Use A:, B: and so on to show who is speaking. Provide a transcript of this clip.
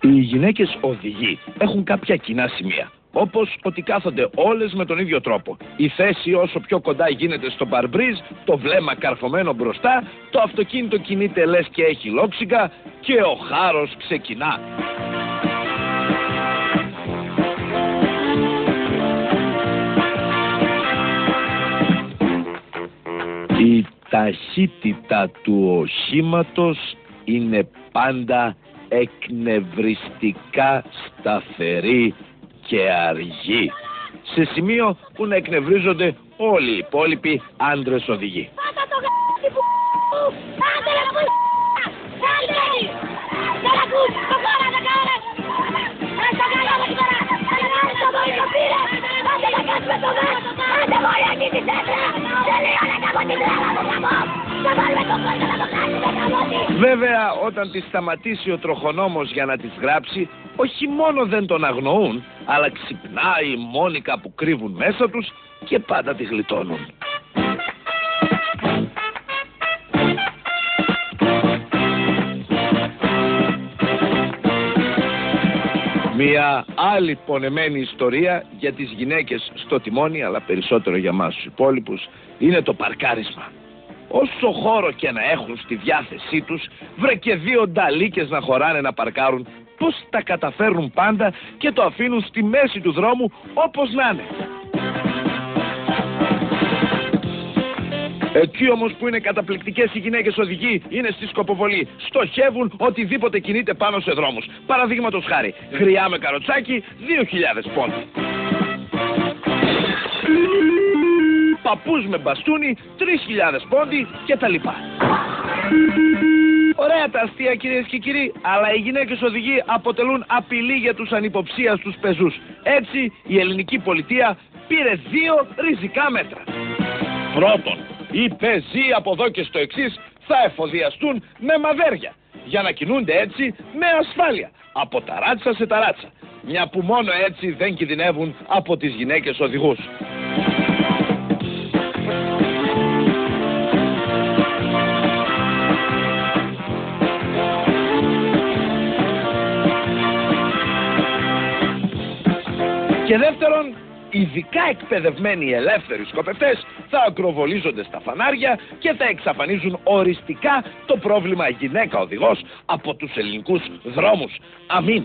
A: Οι γυναίκες οδηγοί έχουν κάποια κοινά σημεία. Όπως ότι κάθονται όλες με τον ίδιο τρόπο. Η θέση όσο πιο κοντά γίνεται στο παρμπρίζ, το βλέμμα καρφωμένο μπροστά, το αυτοκίνητο κινείται λες και έχει λόξιγκα και ο χάρος ξεκινά. Η ταχύτητα του οχήματος είναι πάντα εκνευριστικά σταθερή και αργή, σε σημείο που να εκνευρίζονται όλοι οι υπόλοιποι άντρες οδηγοί.
B: Πάτα το γ***η που άντε ρε που άντε δεν ακούς το χώρα να κάνεις στο καλό με την ώρα στο δωρή το πήρε άντε να κάνεις με το γ***, άντε μπορεί εκεί τη τέτρα τελείωνε κάπου την τρέλα μου καμώ θα βάλουμε το κόσμο να το κάνεις με καμώτη.
A: Βέβαια όταν τη σταματήσει ο τροχονόμος για να τις γράψει, όχι μόνο δεν τον αγνοούν, αλλά ξυπνάει η Μόνικα που κρύβουν μέσα τους και πάντα τη γλιτώνουν. Μια άλλη πονεμένη ιστορία για τις γυναίκες στο τιμόνι, αλλά περισσότερο για μας τους υπόλοιπους, είναι το παρκάρισμα. Όσο χώρο και να έχουν στη διάθεσή τους, βρε και δύο νταλίκες να χωράνε να παρκάρουν, πώς τα καταφέρνουν πάντα και το αφήνουν στη μέση του δρόμου όπως να είναι. Εκεί όμως που είναι καταπληκτικές οι γυναίκες οδηγοί είναι στη σκοποβολή. Στοχεύουν οτιδήποτε κινείται πάνω σε δρόμους. Παραδείγματος χάρη, γριά με καροτσάκι, 2.000 πόντι. Παππούς με μπαστούνι, 3.000 πόντι και τα λοιπά. Ωραία τα αστεία κυρίες και κύριοι, αλλά οι γυναίκες οδηγοί αποτελούν απειλή για τους ανυποψίαστους πεζούς. Έτσι η ελληνική πολιτεία πήρε 2 ριζικά μέτρα. Πρώτον, οι πεζοί από εδώ και στο εξής θα εφοδιαστούν με μαδέρια για να κινούνται έτσι με ασφάλεια από ταράτσα σε ταράτσα, μια που μόνο έτσι δεν κινδυνεύουν από τις γυναίκες οδηγούς. Και δεύτερον, ειδικά εκπαιδευμένοι ελεύθεροι σκοπευτές θα ακροβολίζονται στα φανάρια και θα εξαφανίζουν οριστικά το πρόβλημα γυναίκα οδηγός από τους ελληνικούς δρόμους. Αμήν.